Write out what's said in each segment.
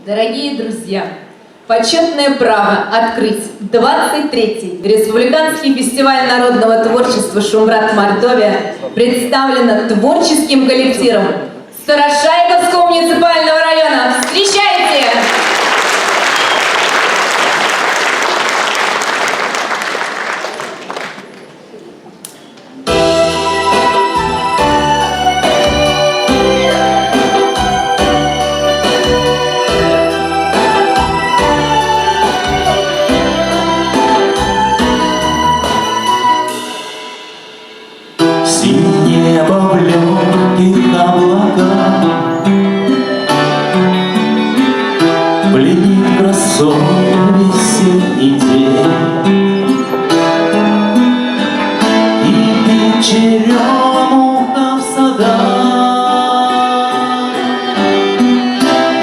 Дорогие друзья, почетное право открыть 23-й Республиканский фестиваль народного творчества «Шумрат-Мордовия» представлено творческим коллективом Старошайковского муниципального района. Встречайте! Небо в легких облаках пленит красой весенний день, и черемуха в садах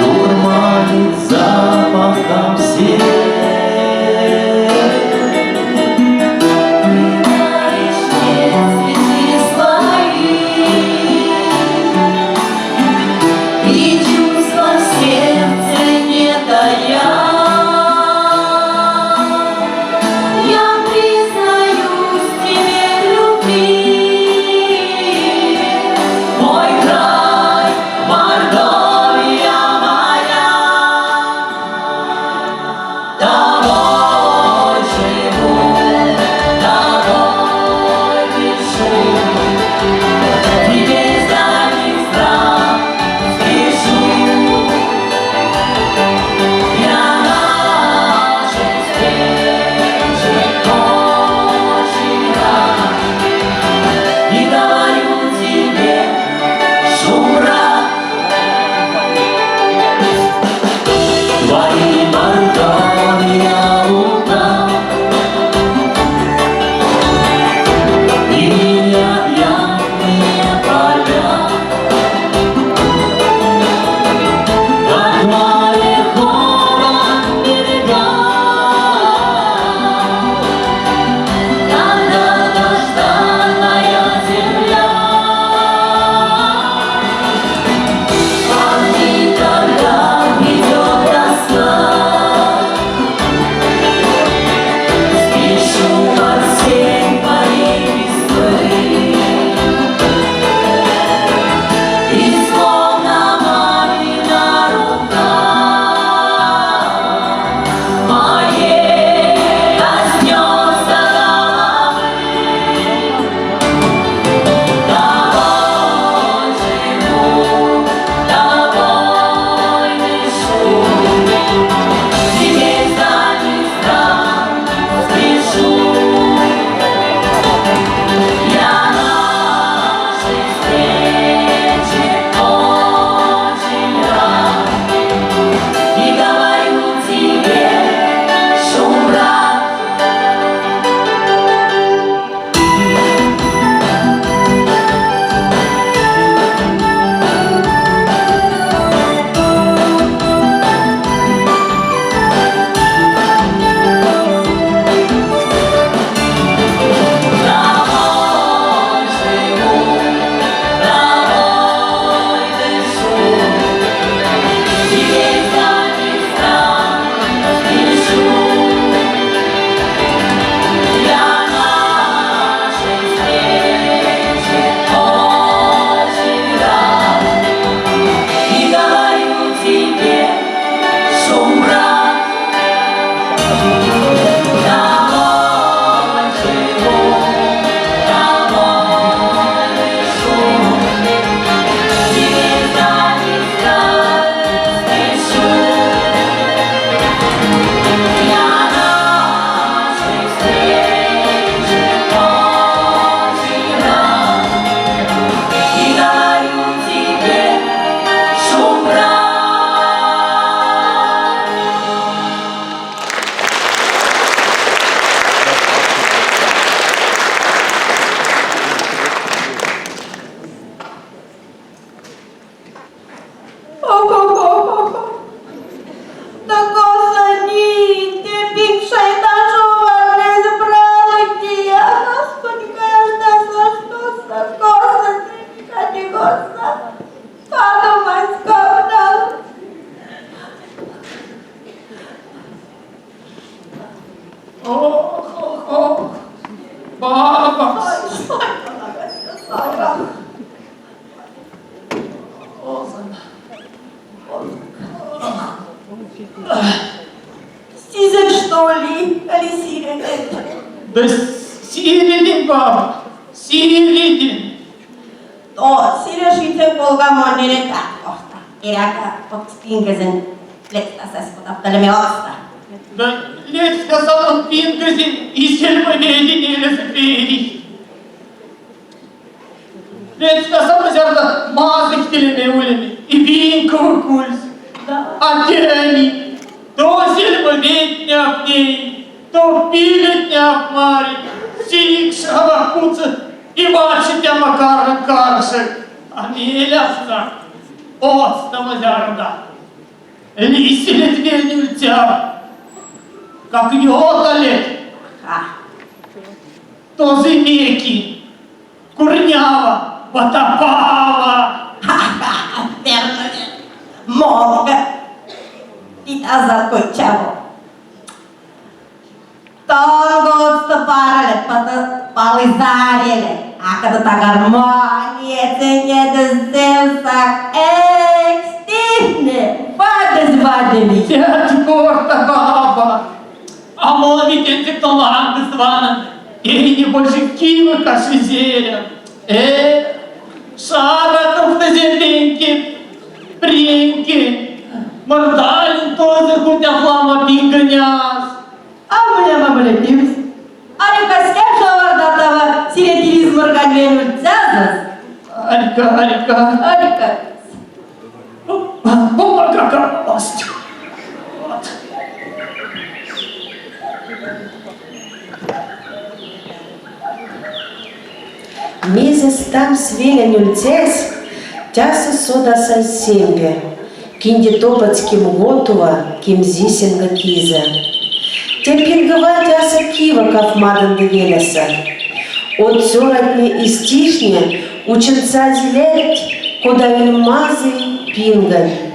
дурманит запахом сирен. Сизен, что ли? Али сирен? Да сиренин, баба, сиренин. То сирешите колга монере так kohta. Eräkä Pinkäsen lektasessa kutattele osta. Да лет сказал он Пинкасин и сельмоведение разопери. Лет сказал зерна мазыхтелене улеми и винковый кульс. А те они то сельмоведение обней, то пилетня обмарит, сикш авакуца и бачитя макарен каршек. А мелясна, остава зерна. Лиселет венюльтя. Как йоталет, то зимеки, курнява, потопава. Верно. Много. Mitä zakotčavo. Togo odstupárale, palizárele. A kada ta гармония, це не дозевсак екстивне. Вадес. Тетя баба, а молодый тетя талант звана, и не больше кива кашвизеля. Шараков на зеленке, принки, мордалин тоже хотя флама пингоняс. Абыля пивс. Али каскяша вардатава сиретилизм организмурганвенульцазас. Арика. Помога как власть. Вот. Meses tam svilenulces, тяса содаса семпе, кинди топацким готова, ким зисенга киза. Те пингова тяса кива кафмадан девелеса. От сёратне и стишне ученца зелять, куда вельмазы пингань.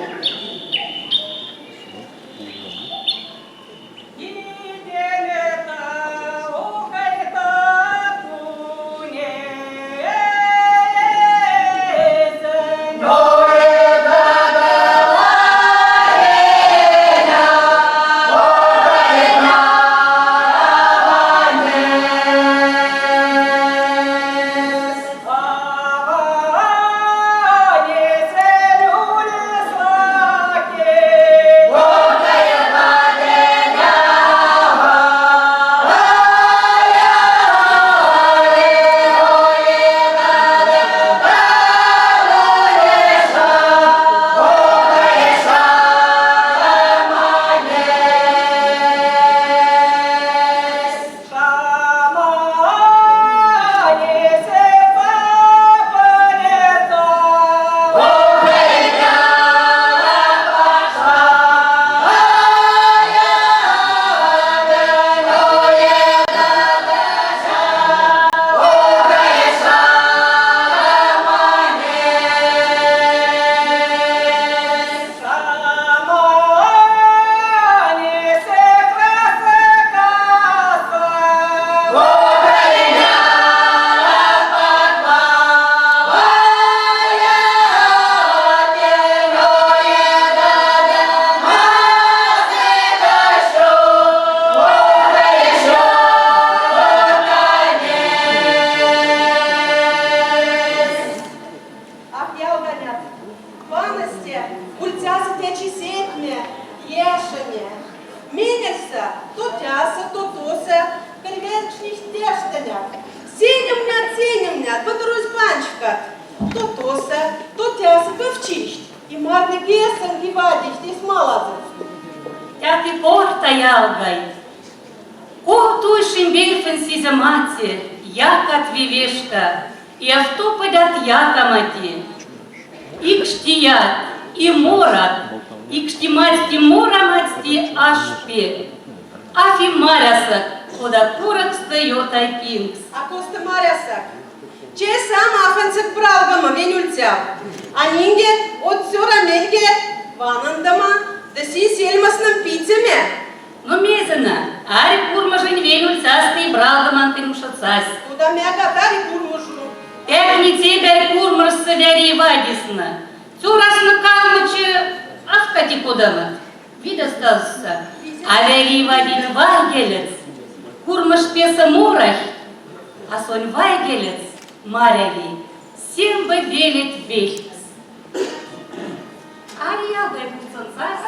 Te porta jalgai. Kohtuisin birfen sisämatsi, jakat vivešta, и автопадят якамати. Икштият, и морат, икштимасти морамасти ашпе. Афи марясак, куда курак встает айпинкс. А коста марясак? Ce seama afensek pralgama venulțea? Aninge, от сёра мельге, ванандама, да си сельмас нам пиццеме. Но мезена, ари курмажень венульцасты и бралгаман ты мушацась. Куда мяга тари курмушу? Эх, не тебе курмаш савяри вадисна. Цурас на калмаче ах, кати кудама. Вид остался. Алери вадин вайгелец. Курмаш песа мурах. А сонь вайгелец, маряви. Всем бы велит вельц. Ария выпустил зас.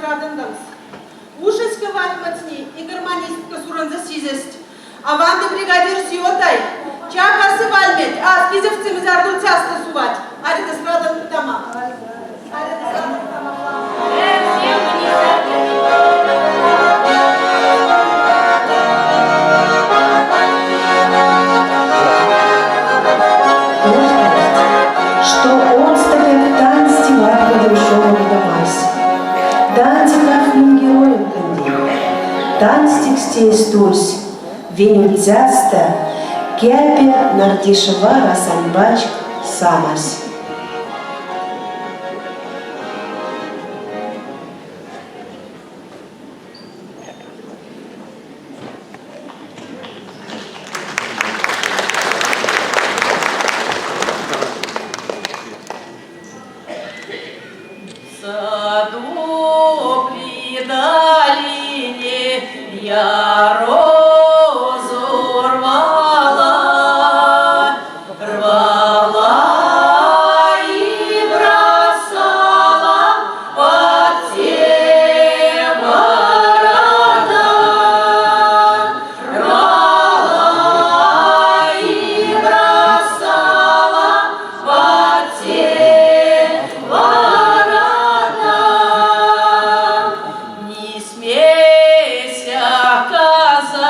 эстрадандамс. Ушеска ватмацни и гармонистка суранза сизест. А ванды бригадир сиотай. Чакасы вальмет, а спизевцем из арду часто сувать. Арит эстрадан тама. Арит эстрадан тама. Что он стоит танцти варка душевом домась. Танци кафним героем канди. Танцтик стейс турсь. Венюльцяста, кяпе нардишева расанбачк самась. Саду при долине я розу рвала, рвала и бросала под те города. Рвала и бросала под те города. Не смейся, казак,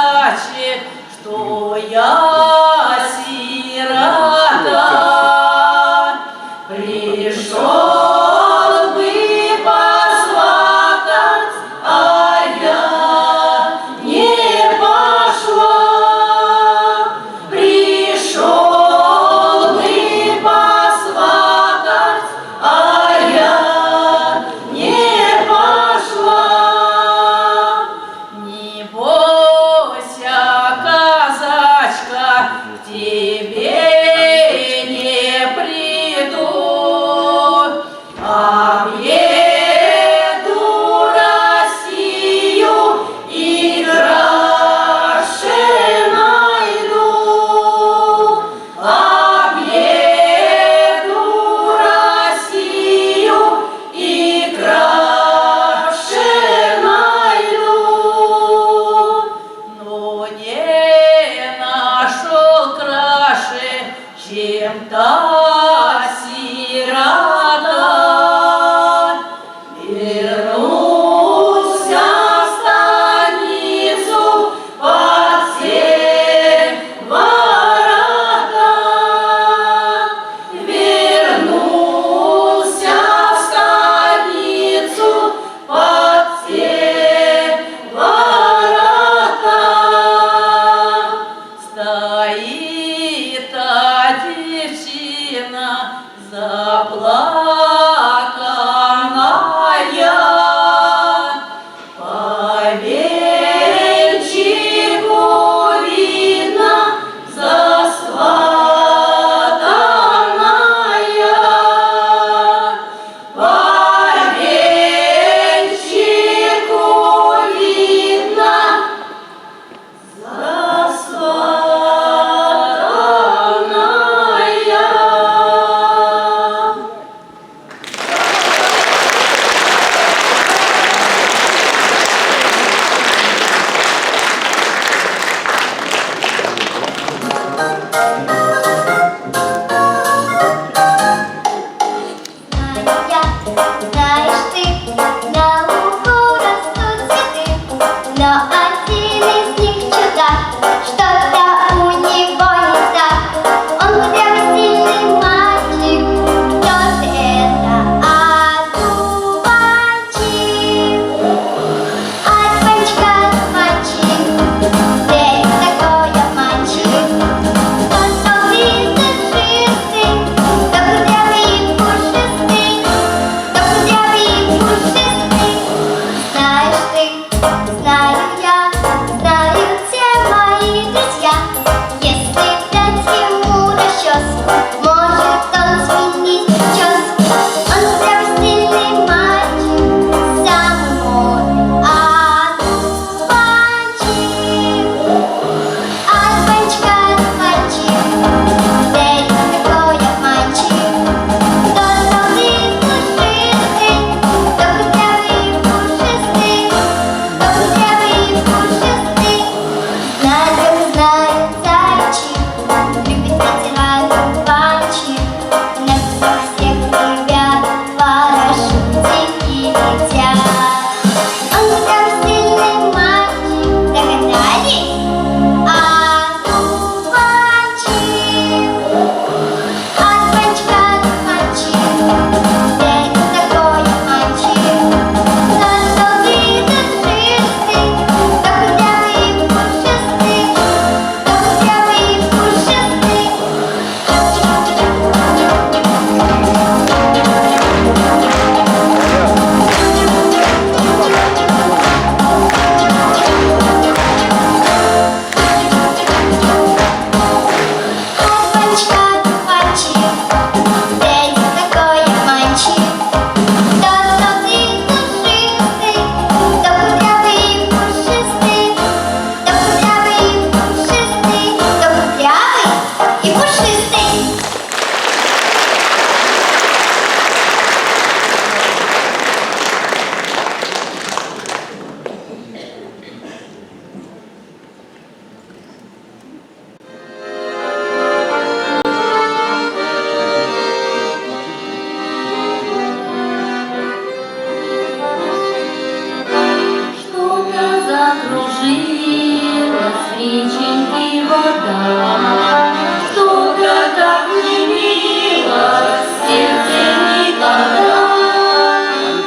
ложилась в реченьке вода. Что-то так не мило в сердце никогда.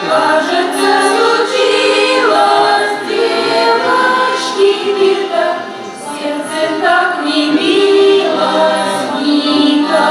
Кажется, случилось девочки беда. В сердце так не милось никогда.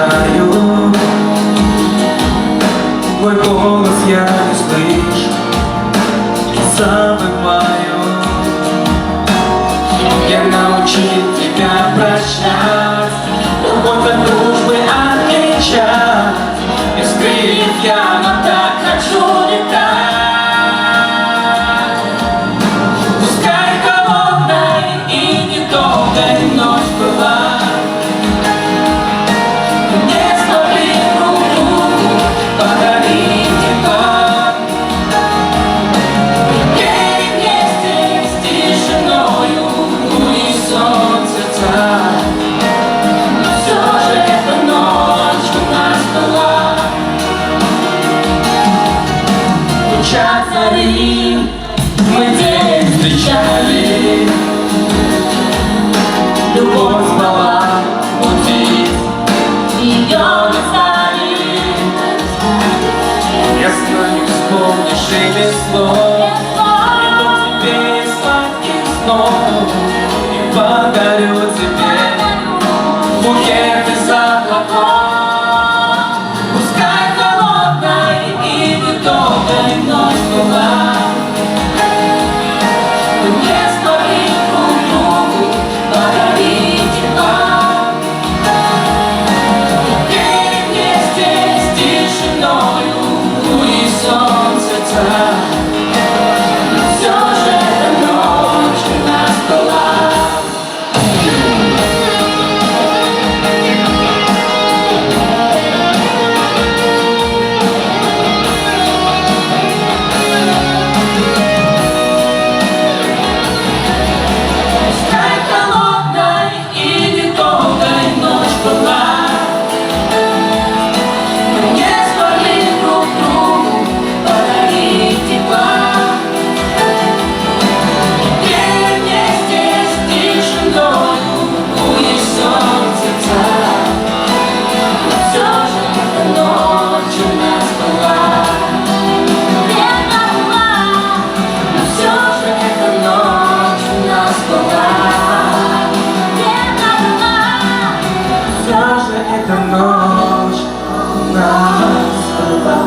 знаю, твой голос я не слышу и забываю. Я научил тебя прощать, любовь от дружбы отличать. Без крыльев я, но так хочу летать. Пускай холодной и недолгой ночь была, не смогли друг другу подарить тепла. Пели вместе с тишиною унисон сердца. Но все же эта ночь у нас была. Луча зари мы день встречали, любовь спала, будить ее не стали. Я знаю, вспомнишь и без слов, иду тебе из сладких снов и подарю тебе букет из облаков. Пускай холодной и недолгой ночь была, мы не смогли друг другу подарить тепла. Пели вместе с тишиною унисон сердца. Но все же эта ночь у нас была. Пускай холодной и недолгой ночь была, мы не смогли друг другу подарить тепла. Пели вместе с тишиною унисон сердца. Но все же эта ночь у нас была. Но все же эта ночь у нас была. Все же эта ночь у нас была.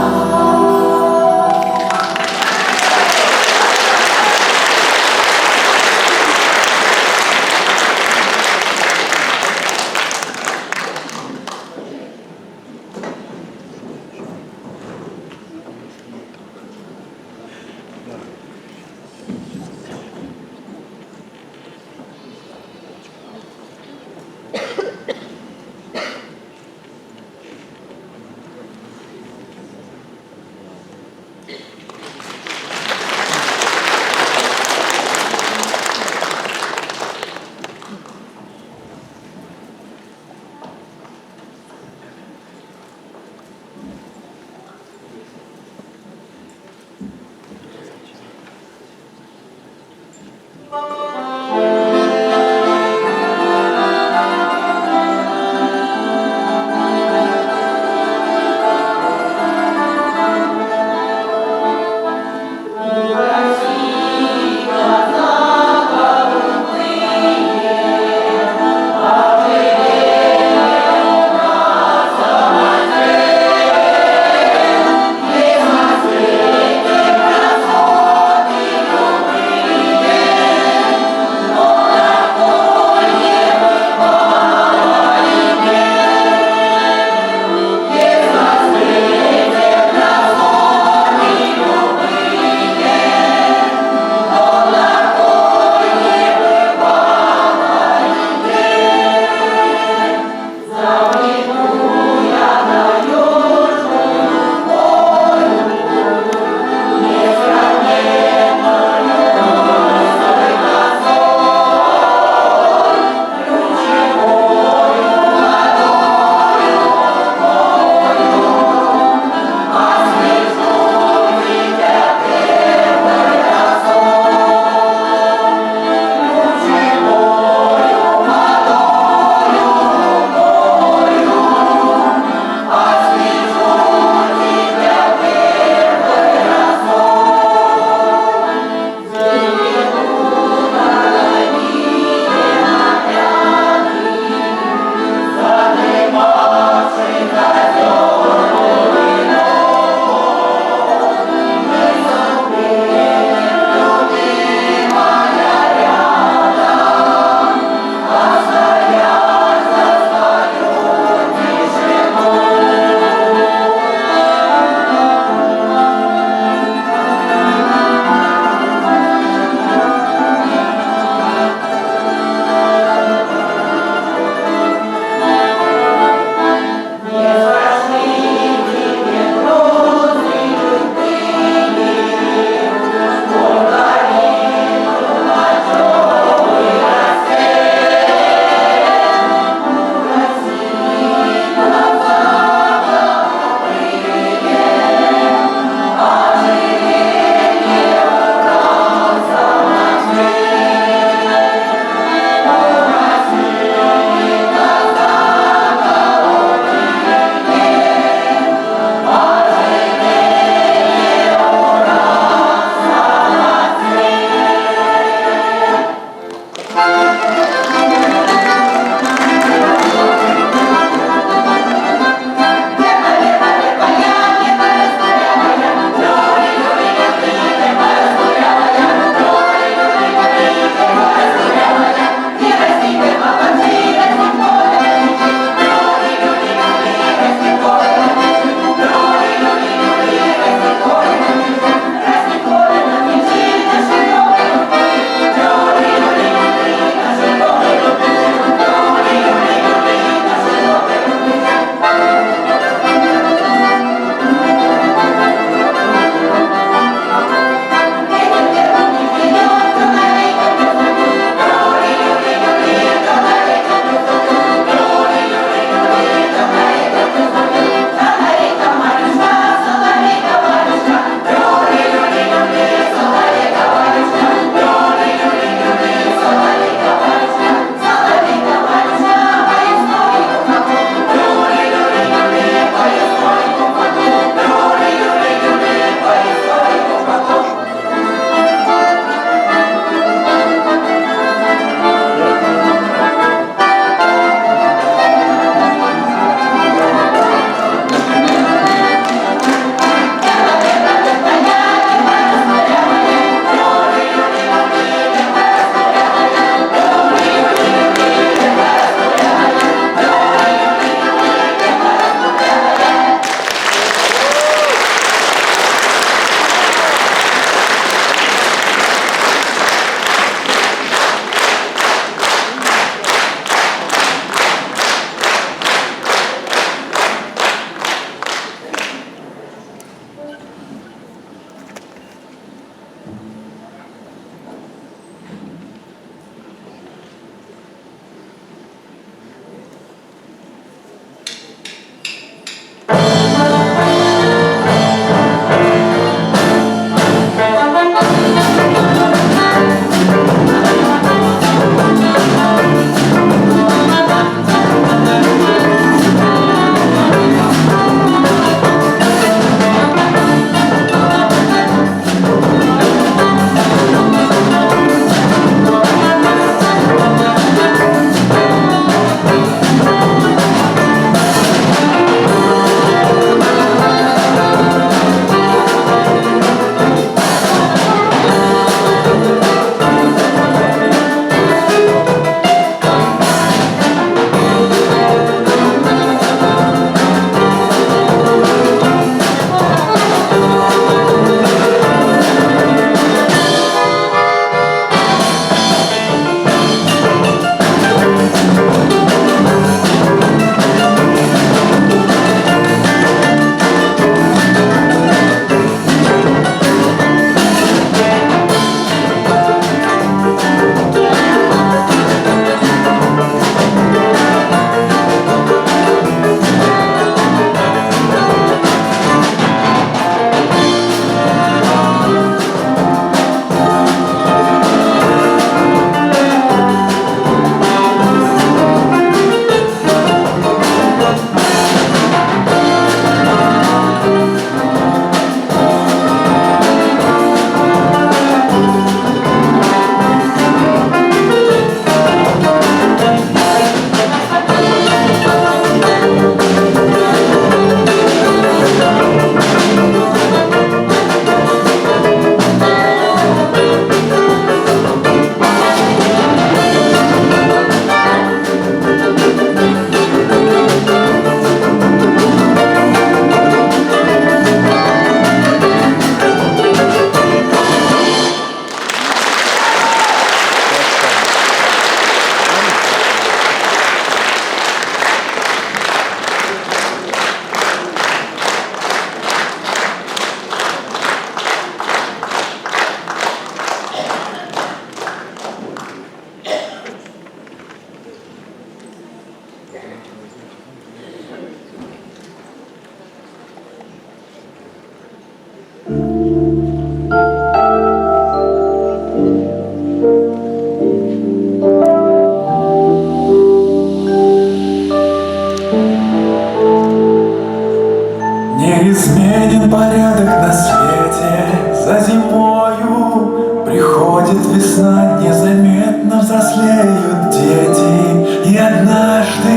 взрослеют дети и однажды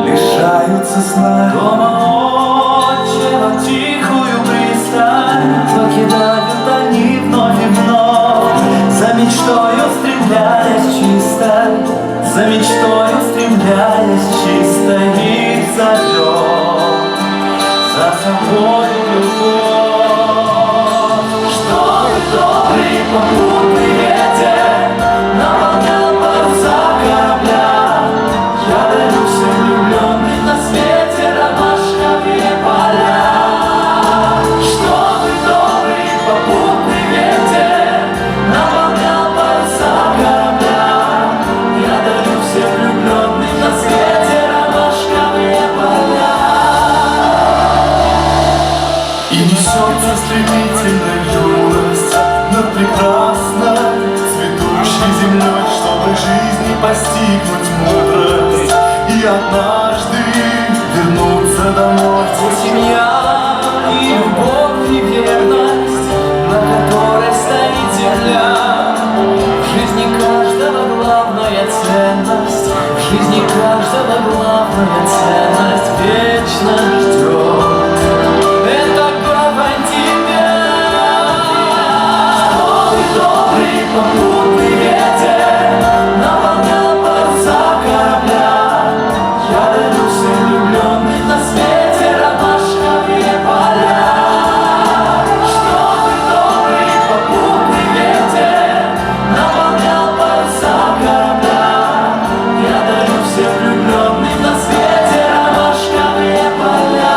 лишаются сна. Дома отчего тихую пристань покидают они вновь и вновь, за мечтою стремляясь чисто, за мечтою стремляясь чисто их зовет за собой любовь. Чтобы добрый попутный ветер наполнял паруса корабля, я дарю всем влюбленным на свете ромашковые поля. Чтобы добрый попутный ветер наполнял паруса корабля, я дарю всем влюбленным на свете ромашковые поля. И несется стремительно юность над прекрасной цветущей землей, чтобы жизни постигнуть мудрость и однажды вернуться домой. Семья и любовь и верность, на которой стоит земля. В жизни каждого главная ценность, в жизни каждого главная ценность вечно ждет. Это гавань тебя. Чтобы добрый попутный ветер наполнял паруса корабля, я дарю всем влюбленным на свете ромашковые поля. Чтобы добрый попутный ветер наполнял паруса корабля, я дарю всем влюбленным на свете ромашковые поля.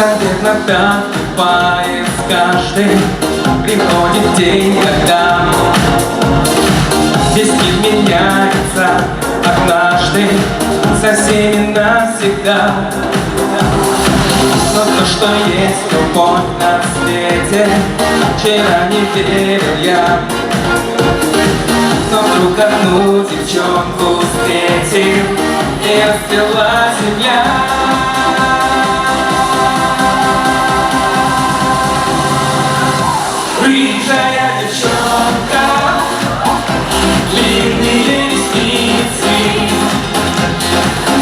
Наверно, так бывает с каждым. Приходит день, когда весь мир меняется однажды, со всеми навсегда. Но то, что есть любовь на свете, вчера не верил я. Но вдруг одну девчонку встретил, и расцвела земля. Рыжая девчонка, длинные ресницы,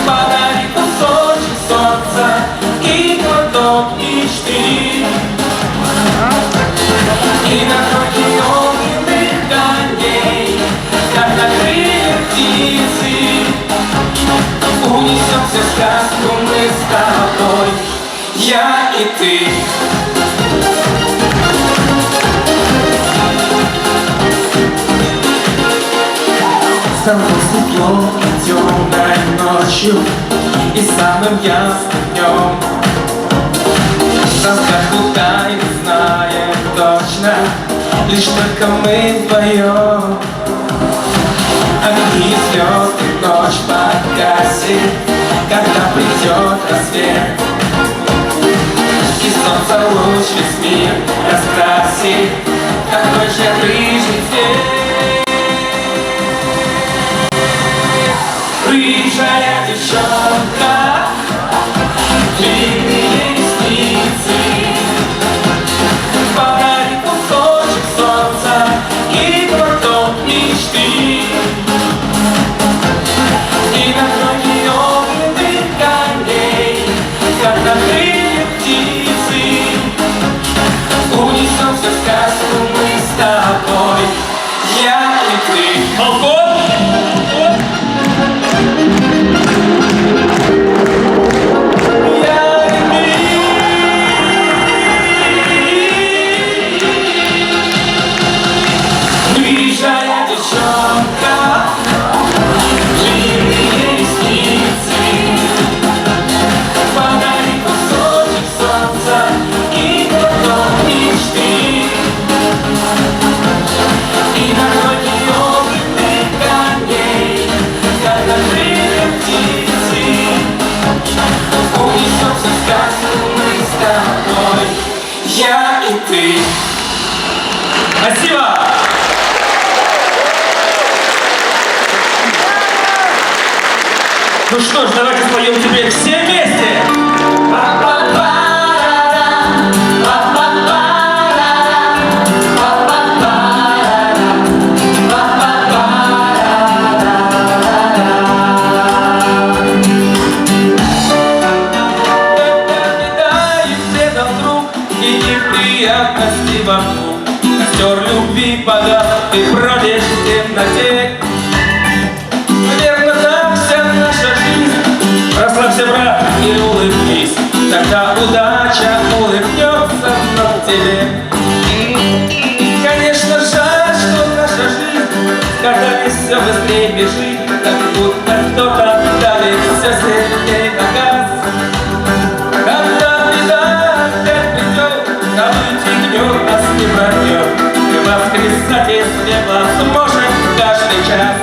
подари кусочек солнца и глоток мечты. И на дороге огненных коней, как на крыльях птицы, унесемся в сказку мы с тобой, я и ты. Стало светло темной ночью и самым ясным днем. Разгадку тайны знаем точно, лишь только мы вдвоем. Огни и звезды ночь погасит, когда придет рассвет, и солнце луч весь мир раскрасит, как ночь рыжий цвет. Рыжая девчонка, длинные ресницы, подари кусочек солнца и глоток мечты. И на дороге огненных коней, как на крыльях птицы, унесемся в сказку мы с тобой, я и ты. Балкон! Я и ты. Спасибо! Ну что ж, давайте споем теперь все вместе! Неприятности вокруг, костер любви погас, ты бродишь в темноте. Наверно, так вся наша жизнь. Расслабься, брат, и улыбнись, тогда удача улыбнется на тебе. Конечно, жаль, что наша жизнь когда все быстрее бежит, как будто кто-то давит все сильнее на газ. Когда беда опять придет, забыть гнет нас не пройдет, и воскресать из пепла сможем каждый час.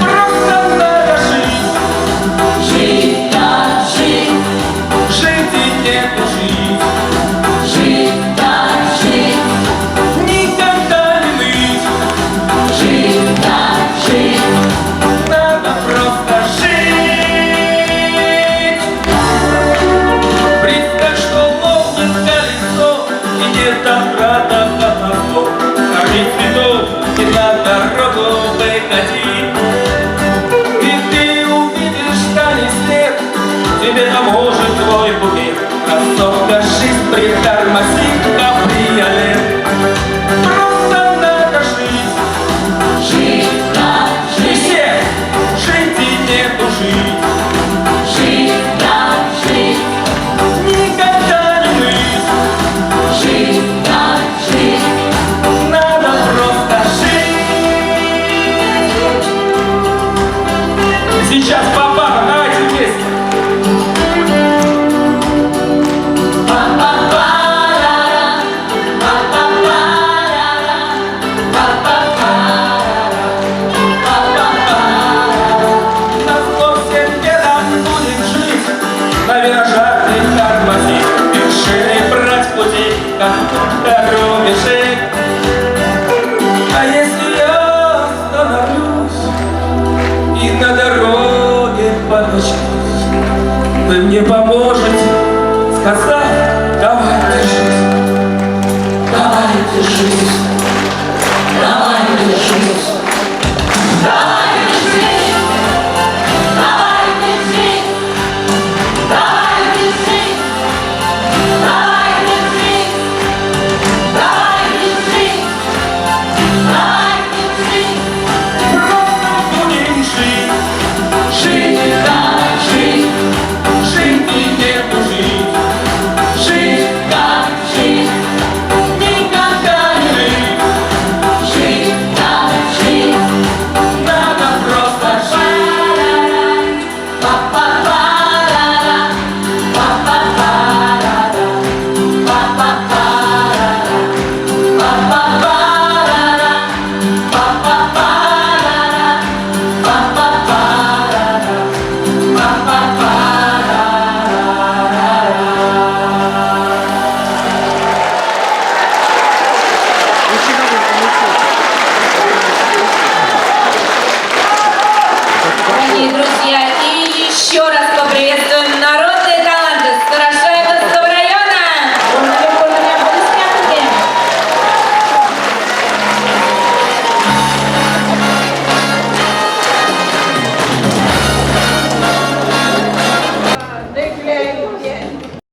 Просто надо жить, жить так жить, жить и не жить, жить так жить, никогда не ныть, жить так жить, надо просто жить. Представь, что лопнет колесо, и нет обратно на мосту. Корми цветов и на дорогу выходи, и ты увидишь тайный свет, тебе поможет твой букет. Красотка, жизнь притормозит кабриолет. Просто надо жить, жить так жить, все, жить и не тужить, жить так жить, никогда не ныть, жить так жить, надо просто жить. Сейчас по парам, давайте вместе. вы мне поможете, сказав